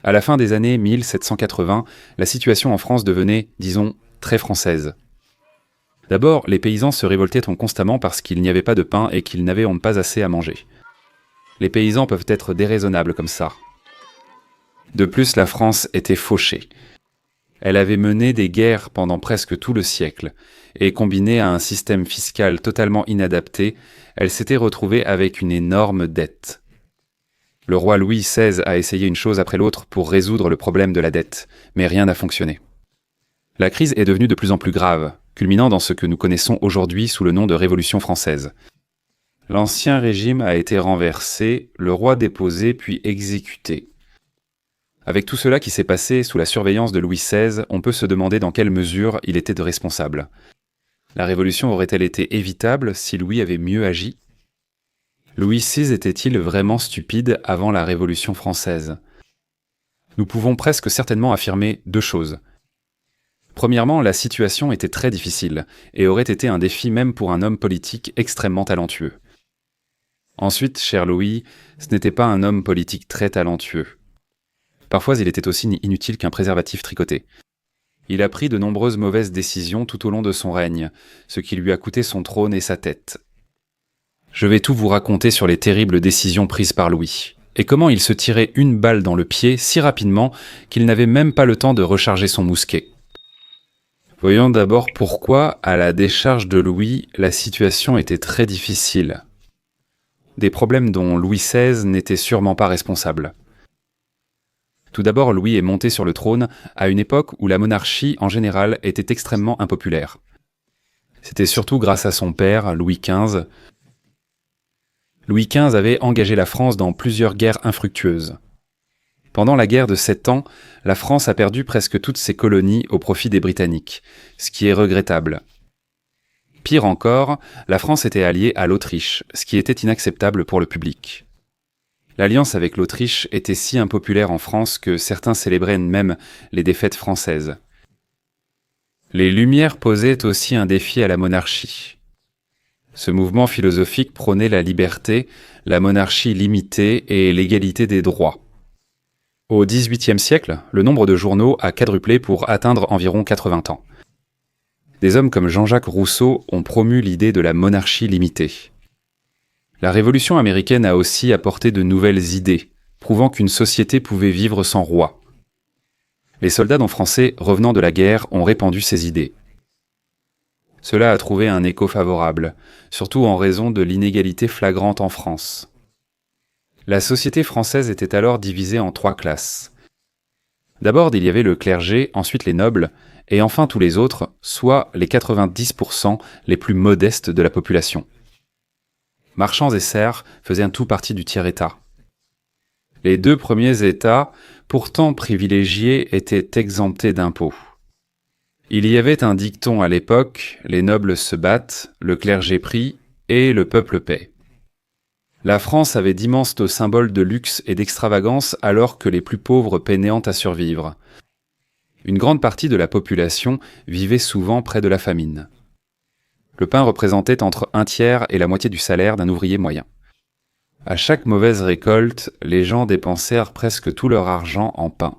À la fin des années 1780, la situation en France devenait, disons, très française. D'abord, les paysans se révoltaient constamment parce qu'il n'y avait pas de pain et qu'ils n'avaient pas assez à manger. Les paysans peuvent être déraisonnables comme ça. De plus, la France était fauchée. Elle avait mené des guerres pendant presque tout le siècle, et combinée à un système fiscal totalement inadapté, elle s'était retrouvée avec une énorme dette. Le roi Louis XVI a essayé une chose après l'autre pour résoudre le problème de la dette, mais rien n'a fonctionné. La crise est devenue de plus en plus grave, culminant dans ce que nous connaissons aujourd'hui sous le nom de Révolution française. L'ancien régime a été renversé, le roi déposé puis exécuté. Avec tout cela qui s'est passé sous la surveillance de Louis XVI, on peut se demander dans quelle mesure il était responsable. La révolution aurait-elle été évitable si Louis avait mieux agi ? Louis VI était-il vraiment stupide avant la Révolution française ? Nous pouvons presque certainement affirmer deux choses. Premièrement, la situation était très difficile et aurait été un défi même pour un homme politique extrêmement talentueux. Ensuite, cher Louis, ce n'était pas un homme politique très talentueux. Parfois, il était aussi inutile qu'un préservatif tricoté. Il a pris de nombreuses mauvaises décisions tout au long de son règne, ce qui lui a coûté son trône et sa tête. Je vais tout vous raconter sur les terribles décisions prises par Louis, et comment il se tirait une balle dans le pied si rapidement qu'il n'avait même pas le temps de recharger son mousquet. Voyons d'abord pourquoi, à la décharge de Louis, la situation était très difficile. Des problèmes dont Louis XVI n'était sûrement pas responsable. Tout d'abord, Louis est monté sur le trône à une époque où la monarchie, en général, était extrêmement impopulaire. C'était surtout grâce à son père, Louis XV. Louis XV avait engagé la France dans plusieurs guerres infructueuses. Pendant la guerre de 7 ans, la France a perdu presque toutes ses colonies au profit des Britanniques, ce qui est regrettable. Pire encore, la France était alliée à l'Autriche, ce qui était inacceptable pour le public. L'alliance avec l'Autriche était si impopulaire en France que certains célébraient même les défaites françaises. Les Lumières posaient aussi un défi à la monarchie. Ce mouvement philosophique prônait la liberté, la monarchie limitée et l'égalité des droits. Au XVIIIe siècle, le nombre de journaux a quadruplé pour atteindre environ 80 ans. Des hommes comme Jean-Jacques Rousseau ont promu l'idée de la monarchie limitée. La Révolution américaine a aussi apporté de nouvelles idées, prouvant qu'une société pouvait vivre sans roi. Les soldats non français revenant de la guerre ont répandu ces idées. Cela a trouvé un écho favorable, surtout en raison de l'inégalité flagrante en France. La société française était alors divisée en 3 classes. D'abord, il y avait le clergé, ensuite les nobles, et enfin tous les autres, soit les 90% les plus modestes de la population. Marchands et serfs faisaient un tout partie du tiers-état. Les 2 premiers états, pourtant privilégiés, étaient exemptés d'impôts. Il y avait un dicton à l'époque, les nobles se battent, le clergé prie et le peuple paie. La France avait d'immenses symboles de luxe et d'extravagance alors que les plus pauvres peinaient à survivre. Une grande partie de la population vivait souvent près de la famine. Le pain représentait entre 1/3 et la moitié du salaire d'un ouvrier moyen. À chaque mauvaise récolte, les gens dépensèrent presque tout leur argent en pain.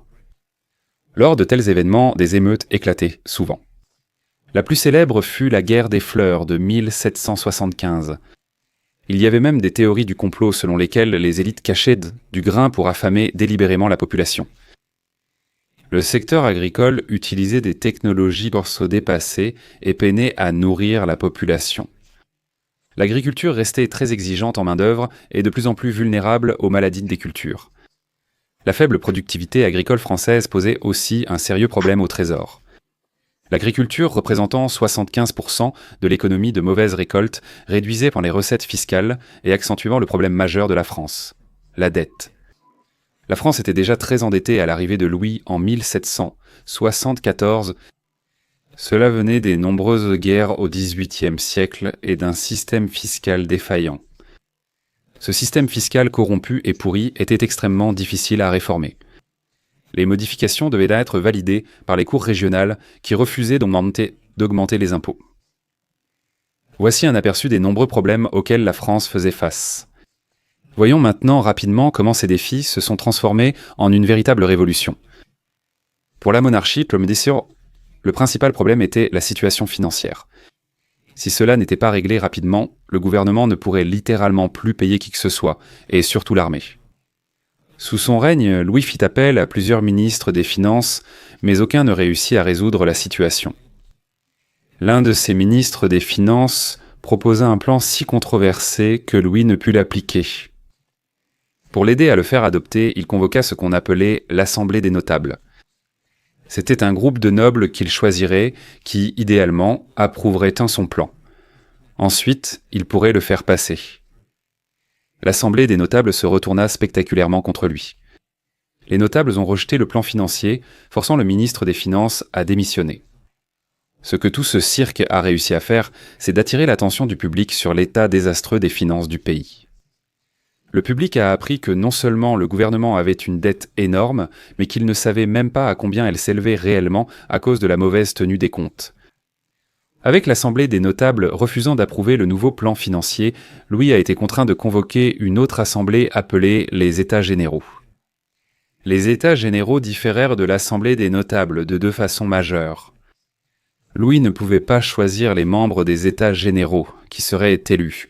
Lors de tels événements, des émeutes éclataient souvent. La plus célèbre fut la guerre des fleurs de 1775. Il y avait même des théories du complot selon lesquelles les élites cachaient du grain pour affamer délibérément la population. Le secteur agricole utilisait des technologies pour se dépasser et peinait à nourrir la population. L'agriculture restait très exigeante en main-d'œuvre et de plus en plus vulnérable aux maladies des cultures. La faible productivité agricole française posait aussi un sérieux problème au trésor. L'agriculture, représentant 75% de l'économie de mauvaise récolte, réduisait par les recettes fiscales et accentuant le problème majeur de la France, la dette. La France était déjà très endettée à l'arrivée de Louis en 1774. Cela venait des nombreuses guerres au XVIIIe siècle et d'un système fiscal défaillant. Ce système fiscal corrompu et pourri était extrêmement difficile à réformer. Les modifications devaient être validées par les cours régionales qui refusaient d'augmenter les impôts. Voici un aperçu des nombreux problèmes auxquels la France faisait face. Voyons maintenant rapidement comment ces défis se sont transformés en une véritable révolution. Pour la monarchie, comme dit sûr, le principal problème était la situation financière. Si cela n'était pas réglé rapidement, le gouvernement ne pourrait littéralement plus payer qui que ce soit, et surtout l'armée. Sous son règne, Louis fit appel à plusieurs ministres des Finances, mais aucun ne réussit à résoudre la situation. L'un de ces ministres des Finances proposa un plan si controversé que Louis ne put l'appliquer. Pour l'aider à le faire adopter, il convoqua ce qu'on appelait l'Assemblée des notables. C'était un groupe de nobles qu'il choisirait, qui, idéalement, approuverait son plan. Ensuite, il pourrait le faire passer. L'Assemblée des notables se retourna spectaculairement contre lui. Les notables ont rejeté le plan financier, forçant le ministre des Finances à démissionner. Ce que tout ce cirque a réussi à faire, c'est d'attirer l'attention du public sur l'état désastreux des finances du pays. Le public a appris que non seulement le gouvernement avait une dette énorme, mais qu'il ne savait même pas à combien elle s'élevait réellement à cause de la mauvaise tenue des comptes. Avec l'Assemblée des notables refusant d'approuver le nouveau plan financier, Louis a été contraint de convoquer une autre assemblée appelée les États généraux. Les États généraux différèrent de l'Assemblée des notables de deux façons majeures. Louis ne pouvait pas choisir les membres des États généraux, qui seraient élus.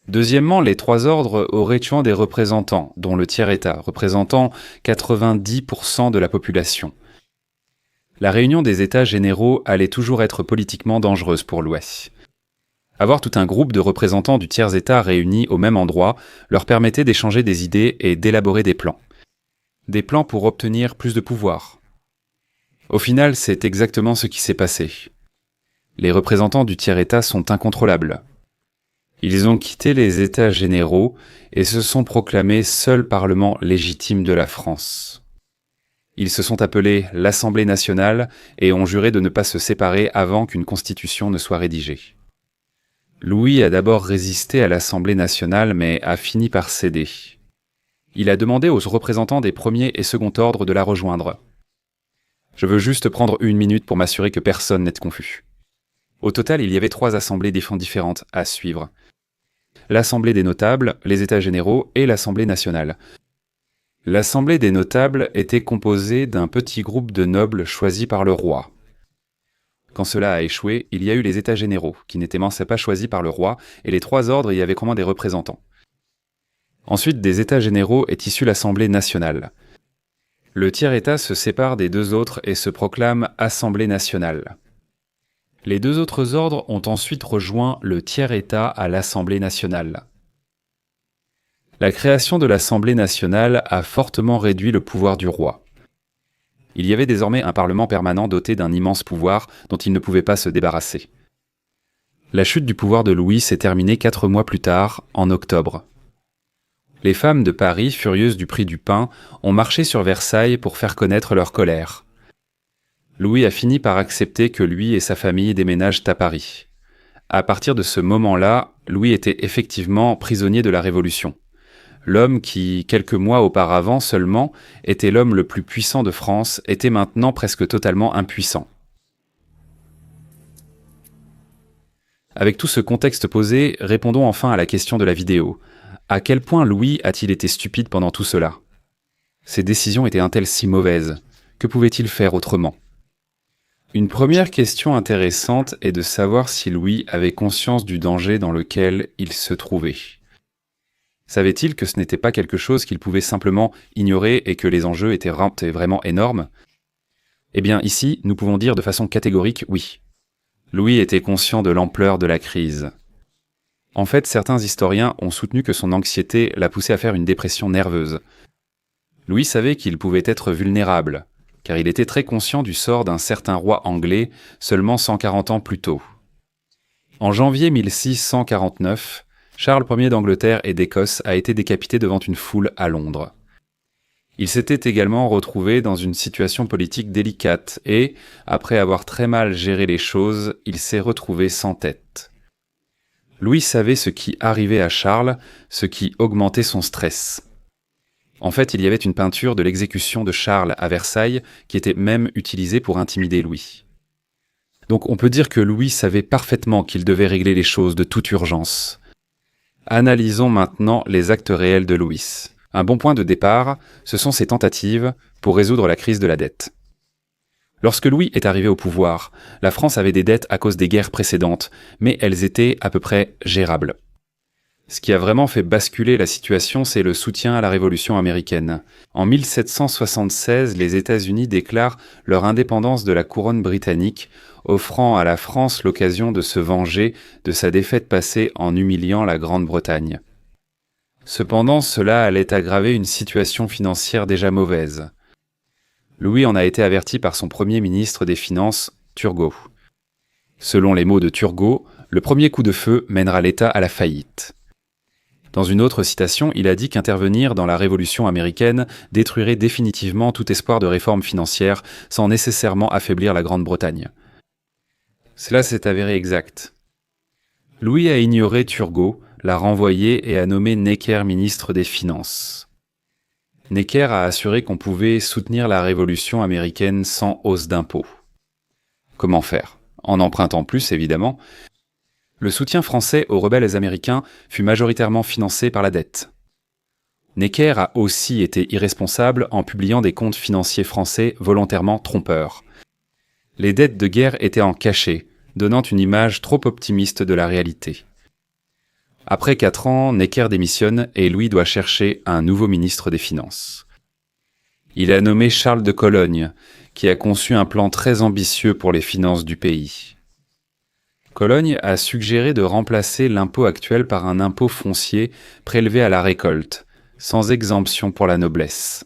Deuxièmement, les trois ordres auraient tué des représentants, dont le tiers-État, représentant 90% de la population. La réunion des États généraux allait toujours être politiquement dangereuse pour l'Ouest. Avoir tout un groupe de représentants du tiers-État réunis au même endroit leur permettait d'échanger des idées et d'élaborer des plans. Des plans pour obtenir plus de pouvoir. Au final, c'est exactement ce qui s'est passé. Les représentants du tiers-État sont incontrôlables. Ils ont quitté les États généraux et se sont proclamés seul Parlement légitime de la France. Ils se sont appelés l'Assemblée nationale et ont juré de ne pas se séparer avant qu'une constitution ne soit rédigée. Louis a d'abord résisté à l'Assemblée nationale mais a fini par céder. Il a demandé aux représentants des premier et second ordres de la rejoindre. Je veux juste prendre une minute pour m'assurer que personne n'est confus. Au total, il y avait 3 assemblées différentes à suivre. L'Assemblée des notables, les États généraux et l'Assemblée nationale. L'Assemblée des notables était composée d'un petit groupe de nobles choisis par le roi. Quand cela a échoué, il y a eu les États généraux, qui n'étaient pas choisis par le roi, et les 3 ordres y avaient comment des représentants. Ensuite, des États généraux est issue l'Assemblée nationale. Le tiers-État se sépare des 2 autres et se proclame Assemblée nationale. Les 2 autres ordres ont ensuite rejoint le tiers-État à l'Assemblée nationale. La création de l'Assemblée nationale a fortement réduit le pouvoir du roi. Il y avait désormais un parlement permanent doté d'un immense pouvoir dont il ne pouvait pas se débarrasser. La chute du pouvoir de Louis s'est terminée 4 mois plus tard, en octobre. Les femmes de Paris, furieuses du prix du pain, ont marché sur Versailles pour faire connaître leur colère. Louis a fini par accepter que lui et sa famille déménagent à Paris. À partir de ce moment-là, Louis était effectivement prisonnier de la Révolution. L'homme qui, quelques mois auparavant seulement, était l'homme le plus puissant de France, était maintenant presque totalement impuissant. Avec tout ce contexte posé, répondons enfin à la question de la vidéo. À quel point Louis a-t-il été stupide pendant tout cela? Ses décisions étaient-elles si mauvaises? Que pouvait-il faire autrement? Une première question intéressante est de savoir si Louis avait conscience du danger dans lequel il se trouvait. Savait-il que ce n'était pas quelque chose qu'il pouvait simplement ignorer et que les enjeux étaient vraiment énormes? Eh bien ici, nous pouvons dire de façon catégorique oui. Louis était conscient de l'ampleur de la crise. En fait, certains historiens ont soutenu que son anxiété l'a poussé à faire une dépression nerveuse. Louis savait qu'il pouvait être vulnérable, car il était très conscient du sort d'un certain roi anglais seulement 140 ans plus tôt. En janvier 1649, Charles Ier d'Angleterre et d'Écosse a été décapité devant une foule à Londres. Il s'était également retrouvé dans une situation politique délicate et, après avoir très mal géré les choses, il s'est retrouvé sans tête. Louis savait ce qui arrivait à Charles, ce qui augmentait son stress. En fait, il y avait une peinture de l'exécution de Charles à Versailles qui était même utilisée pour intimider Louis. Donc on peut dire que Louis savait parfaitement qu'il devait régler les choses de toute urgence. Analysons maintenant les actes réels de Louis. Un bon point de départ, ce sont ses tentatives pour résoudre la crise de la dette. Lorsque Louis est arrivé au pouvoir, la France avait des dettes à cause des guerres précédentes, mais elles étaient à peu près gérables. Ce qui a vraiment fait basculer la situation, c'est le soutien à la Révolution américaine. En 1776, les États-Unis déclarent leur indépendance de la couronne britannique, offrant à la France l'occasion de se venger de sa défaite passée en humiliant la Grande-Bretagne. Cependant, cela allait aggraver une situation financière déjà mauvaise. Louis en a été averti par son premier ministre des Finances, Turgot. Selon les mots de Turgot, le premier coup de feu mènera l'État à la faillite. Dans une autre citation, il a dit qu'intervenir dans la Révolution américaine détruirait définitivement tout espoir de réforme financière sans nécessairement affaiblir la Grande-Bretagne. Cela s'est avéré exact. Louis a ignoré Turgot, l'a renvoyé et a nommé Necker ministre des Finances. Necker a assuré qu'on pouvait soutenir la Révolution américaine sans hausse d'impôts. Comment faire ? En empruntant plus, évidemment. Le soutien français aux rebelles américains fut majoritairement financé par la dette. Necker a aussi été irresponsable en publiant des comptes financiers français volontairement trompeurs. Les dettes de guerre étaient en cachet, donnant une image trop optimiste de la réalité. Après 4 ans, Necker démissionne et Louis doit chercher un nouveau ministre des Finances. Il a nommé Charles de Cologne, qui a conçu un plan très ambitieux pour les finances du pays. Cologne a suggéré de remplacer l'impôt actuel par un impôt foncier prélevé à la récolte, sans exemption pour la noblesse.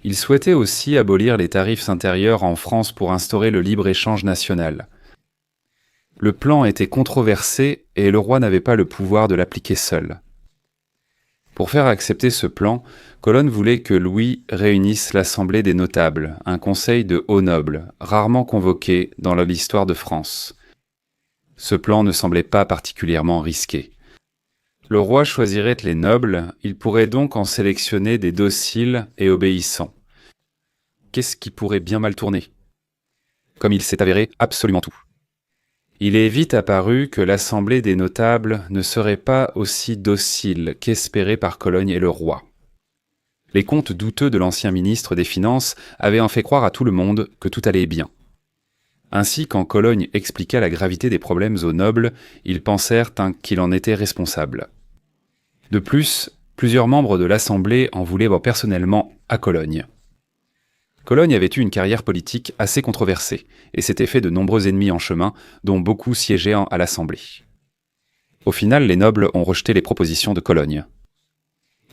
Il souhaitait aussi abolir les tarifs intérieurs en France pour instaurer le libre-échange national. Le plan était controversé et le roi n'avait pas le pouvoir de l'appliquer seul. Pour faire accepter ce plan, Cologne voulait que Louis réunisse l'Assemblée des notables, un conseil de hauts nobles, rarement convoqué dans l'histoire de France. Ce plan ne semblait pas particulièrement risqué. Le roi choisirait les nobles, il pourrait donc en sélectionner des dociles et obéissants. Qu'est-ce qui pourrait bien mal tourner ? Comme il s'est avéré, absolument tout. Il est vite apparu que l'Assemblée des notables ne serait pas aussi docile qu'espéré par Cologne et le roi. Les comptes douteux de l'ancien ministre des Finances avaient en fait croire à tout le monde que tout allait bien. Ainsi, quand Cologne expliqua la gravité des problèmes aux nobles, ils pensèrent qu'il en était responsable. De plus, plusieurs membres de l'Assemblée en voulaient personnellement à Cologne. Cologne avait eu une carrière politique assez controversée et s'était fait de nombreux ennemis en chemin, dont beaucoup siégeaient à l'Assemblée. Au final, les nobles ont rejeté les propositions de Cologne.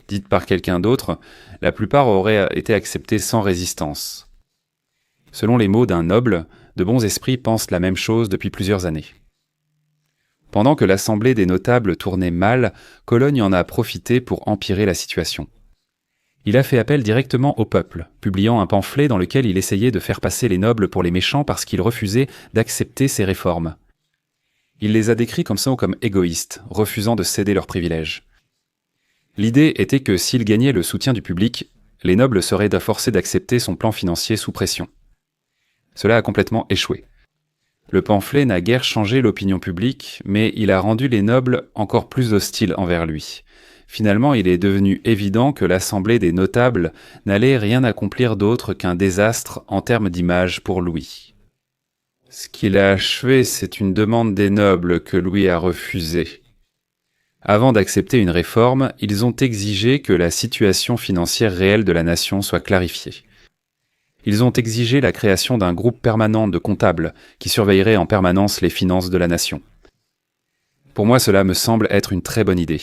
Dites par quelqu'un d'autre, la plupart auraient été acceptées sans résistance. Selon les mots d'un noble, de bons esprits pensent la même chose depuis plusieurs années. Pendant que l'Assemblée des notables tournait mal, Cologne en a profité pour empirer la situation. Il a fait appel directement au peuple, publiant un pamphlet dans lequel il essayait de faire passer les nobles pour les méchants parce qu'ils refusaient d'accepter ces réformes. Il les a décrits comme égoïstes, refusant de céder leurs privilèges. L'idée était que s'il gagnait le soutien du public, les nobles seraient forcés d'accepter son plan financier sous pression. Cela a complètement échoué. Le pamphlet n'a guère changé l'opinion publique, mais il a rendu les nobles encore plus hostiles envers lui. Finalement, il est devenu évident que l'Assemblée des notables n'allait rien accomplir d'autre qu'un désastre en termes d'image pour Louis. Ce qu'il a achevé, c'est une demande des nobles que Louis a refusée. Avant d'accepter une réforme, ils ont exigé que la situation financière réelle de la nation soit clarifiée. Ils ont exigé la création d'un groupe permanent de comptables qui surveillerait en permanence les finances de la nation. Pour moi, cela me semble être une très bonne idée.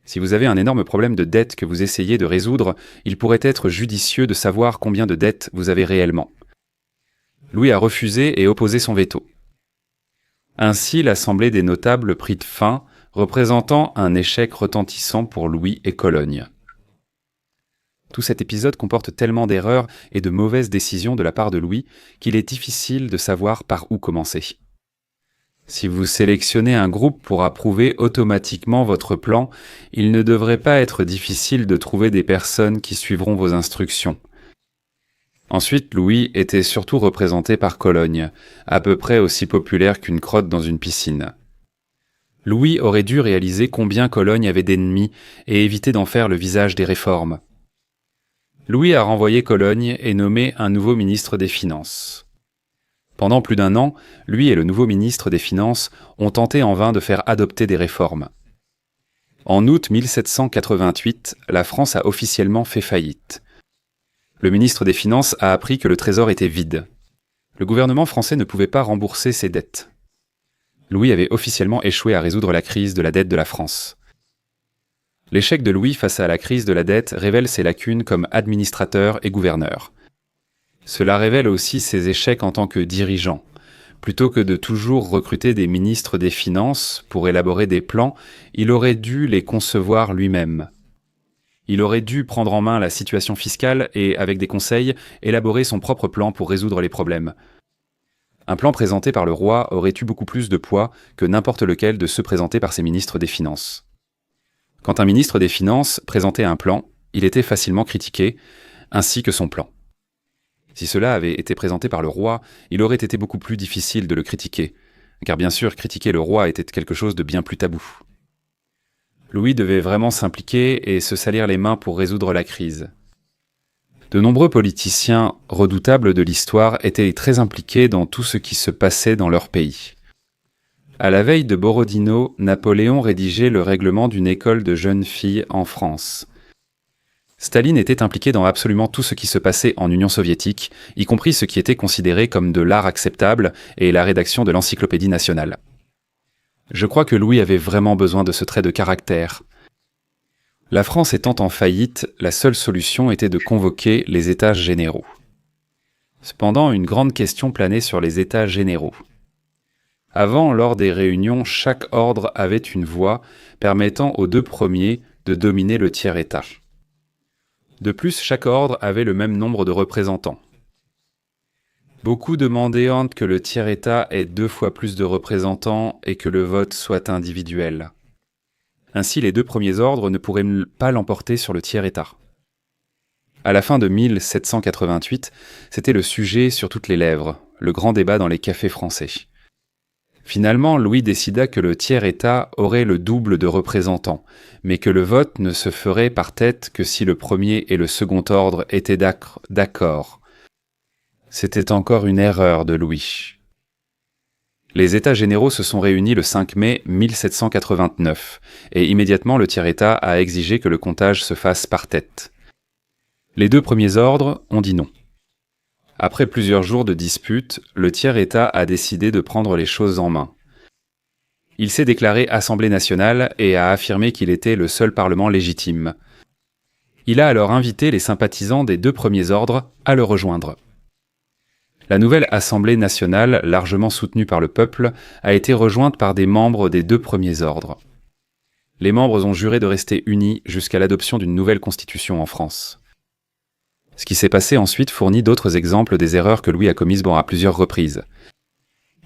Si vous avez un énorme problème de dette que vous essayez de résoudre, il pourrait être judicieux de savoir combien de dettes vous avez réellement. Louis a refusé et opposé son veto. Ainsi, l'Assemblée des notables prit fin, représentant un échec retentissant pour Louis et Cologne. Tout cet épisode comporte tellement d'erreurs et de mauvaises décisions de la part de Louis qu'il est difficile de savoir par où commencer. Si vous sélectionnez un groupe pour approuver automatiquement votre plan, il ne devrait pas être difficile de trouver des personnes qui suivront vos instructions. Ensuite, Louis était surtout représenté par Cologne, à peu près aussi populaire qu'une crotte dans une piscine. Louis aurait dû réaliser combien Cologne avait d'ennemis et éviter d'en faire le visage des réformes. Louis a renvoyé Cologne et nommé un nouveau ministre des Finances. Pendant plus d'1 an, lui et le nouveau ministre des Finances ont tenté en vain de faire adopter des réformes. En août 1788, la France a officiellement fait faillite. Le ministre des Finances a appris que le trésor était vide. Le gouvernement français ne pouvait pas rembourser ses dettes. Louis avait officiellement échoué à résoudre la crise de la dette de la France. L'échec de Louis face à la crise de la dette révèle ses lacunes comme administrateur et gouverneur. Cela révèle aussi ses échecs en tant que dirigeant. Plutôt que de toujours recruter des ministres des Finances pour élaborer des plans, il aurait dû les concevoir lui-même. Il aurait dû prendre en main la situation fiscale et, avec des conseils, élaborer son propre plan pour résoudre les problèmes. Un plan présenté par le roi aurait eu beaucoup plus de poids que n'importe lequel de ceux présentés par ses ministres des Finances. Quand un ministre des Finances présentait un plan, il était facilement critiqué, ainsi que son plan. Si cela avait été présenté par le roi, il aurait été beaucoup plus difficile de le critiquer, car bien sûr, critiquer le roi était quelque chose de bien plus tabou. Louis devait vraiment s'impliquer et se salir les mains pour résoudre la crise. De nombreux politiciens redoutables de l'histoire étaient très impliqués dans tout ce qui se passait dans leur pays. À la veille de Borodino, Napoléon rédigeait le règlement d'une école de jeunes filles en France. Staline était impliqué dans absolument tout ce qui se passait en Union soviétique, y compris ce qui était considéré comme de l'art acceptable et la rédaction de l'encyclopédie nationale. Je crois que Louis avait vraiment besoin de ce trait de caractère. La France étant en faillite, la seule solution était de convoquer les États généraux. Cependant, une grande question planait sur les États généraux. Avant, lors des réunions, chaque ordre avait une voix permettant aux 2 premiers de dominer le tiers-État. De plus, chaque ordre avait le même nombre de représentants. Beaucoup demandaient que le tiers-État ait 2 fois plus de représentants et que le vote soit individuel. Ainsi, les 2 premiers ordres ne pourraient pas l'emporter sur le tiers-État. À la fin de 1788, c'était le sujet sur toutes les lèvres, le grand débat dans les cafés français. Finalement, Louis décida que le tiers-État aurait le double de représentants, mais que le vote ne se ferait par tête que si le premier et le second ordre étaient d'accord. C'était encore une erreur de Louis. Les États généraux se sont réunis le 5 mai 1789, et immédiatement le tiers-État a exigé que le comptage se fasse par tête. Les 2 premiers ordres ont dit non. Après plusieurs jours de dispute, le tiers-État a décidé de prendre les choses en main. Il s'est déclaré Assemblée nationale et a affirmé qu'il était le seul parlement légitime. Il a alors invité les sympathisants des 2 premiers ordres à le rejoindre. La nouvelle Assemblée nationale, largement soutenue par le peuple, a été rejointe par des membres des 2 premiers ordres. Les membres ont juré de rester unis jusqu'à l'adoption d'une nouvelle constitution en France. Ce qui s'est passé ensuite fournit d'autres exemples des erreurs que Louis a commises à plusieurs reprises.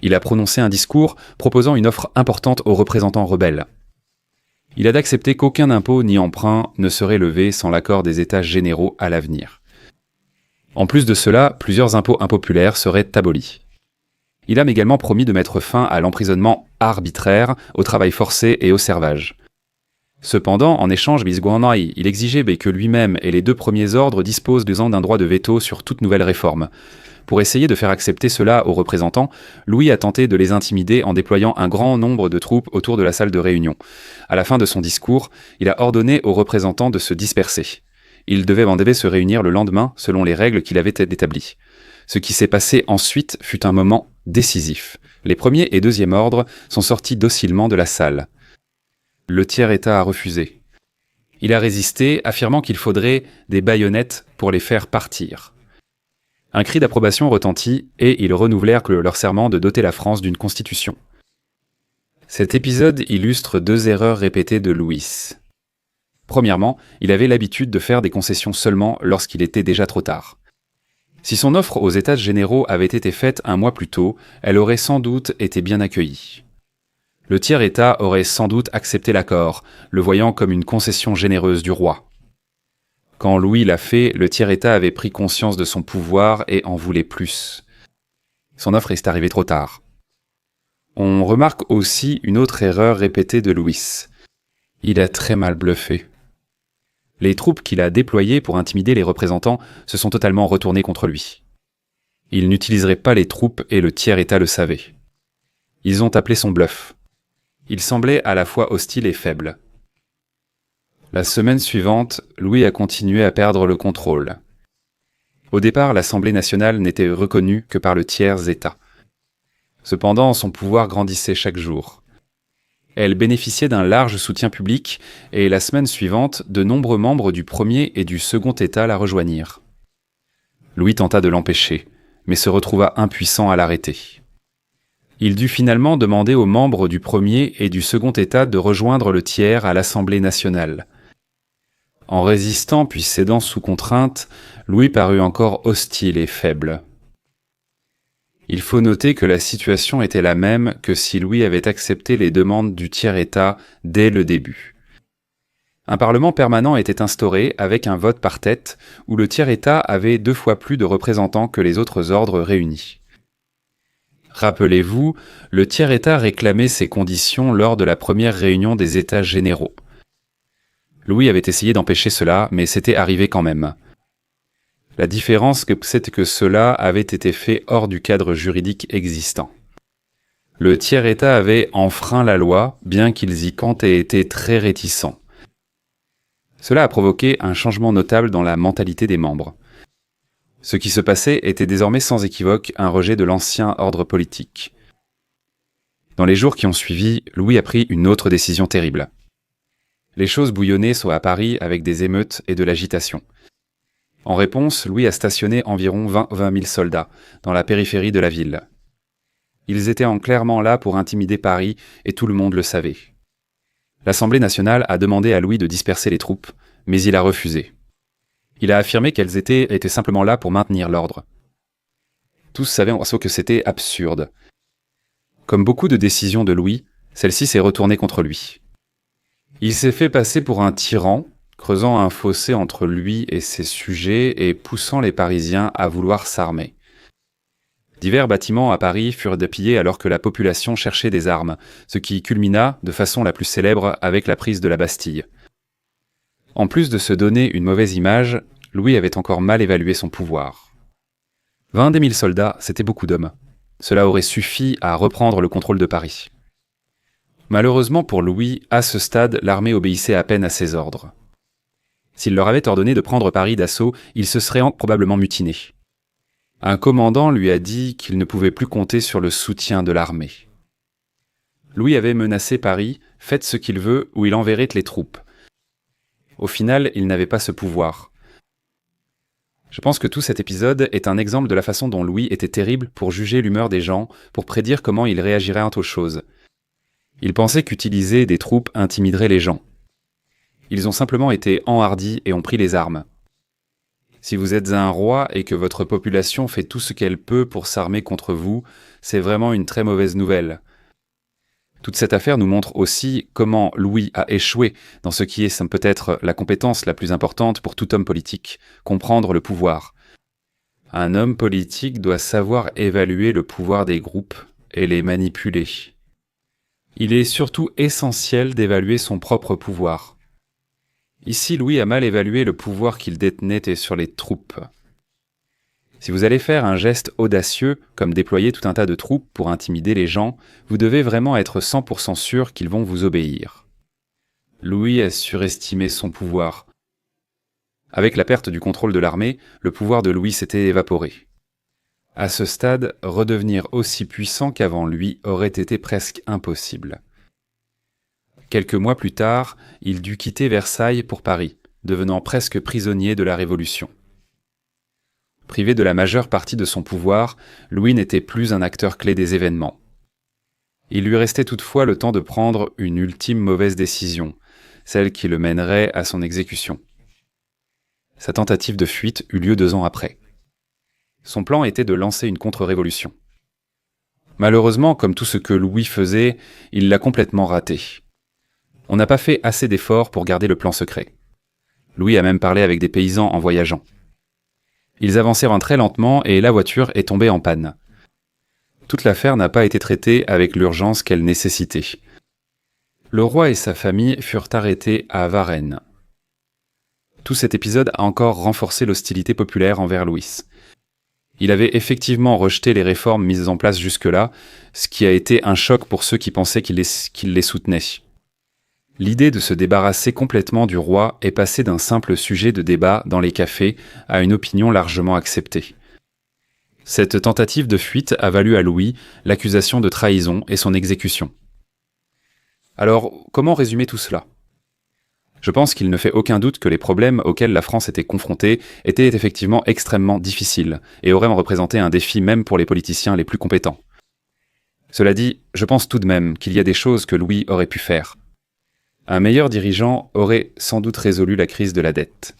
Il a prononcé un discours proposant une offre importante aux représentants rebelles. Il a d'accepter qu'aucun impôt ni emprunt ne serait levé sans l'accord des États généraux à l'avenir. En plus de cela, plusieurs impôts impopulaires seraient abolis. Il a également promis de mettre fin à l'emprisonnement arbitraire, au travail forcé et au servage. Cependant, en échange, il exigeait que lui-même et les 2 premiers ordres disposent d'un droit de veto sur toute nouvelle réforme. Pour essayer de faire accepter cela aux représentants, Louis a tenté de les intimider en déployant un grand nombre de troupes autour de la salle de réunion. À la fin de son discours, il a ordonné aux représentants de se disperser. Ils devaient se réunir le lendemain selon les règles qu'il avait établies. Ce qui s'est passé ensuite fut un moment décisif. Les premiers et 2e ordres sont sortis docilement de la salle. Le tiers-État a refusé. Il a résisté, affirmant qu'il faudrait des baïonnettes pour les faire partir. Un cri d'approbation retentit et ils renouvelèrent leur serment de doter la France d'une constitution. Cet épisode illustre 2 erreurs répétées de Louis. Premièrement, il avait l'habitude de faire des concessions seulement lorsqu'il était déjà trop tard. Si son offre aux États généraux avait été faite 1 mois plus tôt, elle aurait sans doute été bien accueillie. Le tiers-État aurait sans doute accepté l'accord, le voyant comme une concession généreuse du roi. Quand Louis l'a fait, le tiers-État avait pris conscience de son pouvoir et en voulait plus. Son offre est arrivée trop tard. On remarque aussi une autre erreur répétée de Louis. Il a très mal bluffé. Les troupes qu'il a déployées pour intimider les représentants se sont totalement retournées contre lui. Il n'utiliserait pas les troupes et le tiers-État le savait. Ils ont appelé son bluff. Il semblait à la fois hostile et faible. La semaine suivante, Louis a continué à perdre le contrôle. Au départ, l'Assemblée nationale n'était reconnue que par le tiers-État. Cependant, son pouvoir grandissait chaque jour. Elle bénéficiait d'un large soutien public et la semaine suivante, de nombreux membres du premier et du second État la rejoignirent. Louis tenta de l'empêcher, mais se retrouva impuissant à l'arrêter. Il dut finalement demander aux membres du premier et du second État de rejoindre le tiers à l'Assemblée nationale. En résistant puis cédant sous contrainte, Louis parut encore hostile et faible. Il faut noter que la situation était la même que si Louis avait accepté les demandes du tiers-État dès le début. Un parlement permanent était instauré avec un vote par tête où le tiers-État avait 2 fois plus de représentants que les autres ordres réunis. Rappelez-vous, le tiers-État réclamait ces conditions lors de la première réunion des États généraux. Louis avait essayé d'empêcher cela, mais c'était arrivé quand même. La différence, c'est que cela avait été fait hors du cadre juridique existant. Le tiers-État avait enfreint la loi, bien qu'ils y aient été très réticents. Cela a provoqué un changement notable dans la mentalité des membres. Ce qui se passait était désormais sans équivoque un rejet de l'ancien ordre politique. Dans les jours qui ont suivi, Louis a pris une autre décision terrible. Les choses bouillonnaient soit à Paris avec des émeutes et de l'agitation. En réponse, Louis a stationné environ 20 000 soldats dans la périphérie de la ville. Ils étaient clairement là pour intimider Paris et tout le monde le savait. L'Assemblée nationale a demandé à Louis de disperser les troupes, mais il a refusé. Il a affirmé qu'elles étaient simplement là pour maintenir l'ordre. Tous savaient en soi que c'était absurde. Comme beaucoup de décisions de Louis, celle-ci s'est retournée contre lui. Il s'est fait passer pour un tyran, creusant un fossé entre lui et ses sujets et poussant les Parisiens à vouloir s'armer. Divers bâtiments à Paris furent pillés alors que la population cherchait des armes, ce qui culmina, de façon la plus célèbre, avec la prise de la Bastille. En plus de se donner une mauvaise image, Louis avait encore mal évalué son pouvoir. 20 000 soldats, c'était beaucoup d'hommes. Cela aurait suffi à reprendre le contrôle de Paris. Malheureusement pour Louis, à ce stade, l'armée obéissait à peine à ses ordres. S'il leur avait ordonné de prendre Paris d'assaut, ils se seraient probablement mutinés. Un commandant lui a dit qu'il ne pouvait plus compter sur le soutien de l'armée. Louis avait menacé Paris, faites ce qu'il veut ou il enverrait les troupes. Au final, il n'avait pas ce pouvoir. Je pense que tout cet épisode est un exemple de la façon dont Louis était terrible pour juger l'humeur des gens, pour prédire comment ils réagiraient aux choses. Il pensait qu'utiliser des troupes intimiderait les gens. Ils ont simplement été enhardis et ont pris les armes. Si vous êtes un roi et que votre population fait tout ce qu'elle peut pour s'armer contre vous, c'est vraiment une très mauvaise nouvelle. Toute cette affaire nous montre aussi comment Louis a échoué dans ce qui est peut-être la compétence la plus importante pour tout homme politique, comprendre le pouvoir. Un homme politique doit savoir évaluer le pouvoir des groupes et les manipuler. Il est surtout essentiel d'évaluer son propre pouvoir. Ici, Louis a mal évalué le pouvoir qu'il détenait sur les troupes. Si vous allez faire un geste audacieux, comme déployer tout un tas de troupes pour intimider les gens, vous devez vraiment être 100% sûr qu'ils vont vous obéir. Louis a surestimé son pouvoir. Avec la perte du contrôle de l'armée, le pouvoir de Louis s'était évaporé. À ce stade, redevenir aussi puissant qu'avant lui aurait été presque impossible. Quelques mois plus tard, il dut quitter Versailles pour Paris, devenant presque prisonnier de la Révolution. Privé de la majeure partie de son pouvoir, Louis n'était plus un acteur clé des événements. Il lui restait toutefois le temps de prendre une ultime mauvaise décision, celle qui le mènerait à son exécution. Sa tentative de fuite eut lieu 2 ans après. Son plan était de lancer une contre-révolution. Malheureusement, comme tout ce que Louis faisait, il l'a complètement raté. On n'a pas fait assez d'efforts pour garder le plan secret. Louis a même parlé avec des paysans en voyageant. Ils avancèrent très lentement et la voiture est tombée en panne. toute l'affaire n'a pas été traitée avec l'urgence qu'elle nécessitait. Le roi et sa famille furent arrêtés à Varennes. Tout cet épisode a encore renforcé l'hostilité populaire envers Louis. Il avait effectivement rejeté les réformes mises en place jusque-là, ce qui a été un choc pour ceux qui pensaient qu'il les soutenait. L'idée de se débarrasser complètement du roi est passée d'un simple sujet de débat dans les cafés à une opinion largement acceptée. Cette tentative de fuite a valu à Louis l'accusation de trahison et son exécution. Alors, comment résumer tout cela ? Je pense qu'il ne fait aucun doute que les problèmes auxquels la France était confrontée étaient effectivement extrêmement difficiles et auraient représenté un défi même pour les politiciens les plus compétents. Cela dit, je pense tout de même qu'il y a des choses que Louis aurait pu faire. Un meilleur dirigeant aurait sans doute résolu la crise de la dette.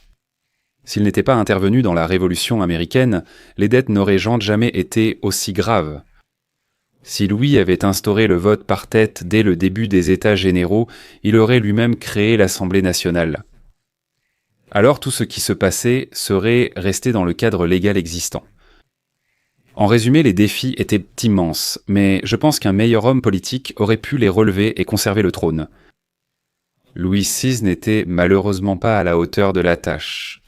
S'il n'était pas intervenu dans la Révolution américaine, les dettes n'auraient jamais été aussi graves. Si Louis avait instauré le vote par tête dès le début des États généraux, il aurait lui-même créé l'Assemblée nationale. Alors tout ce qui se passait serait resté dans le cadre légal existant. En résumé, les défis étaient immenses, mais je pense qu'un meilleur homme politique aurait pu les relever et conserver le trône. Louis VI n'était malheureusement pas à la hauteur de la tâche.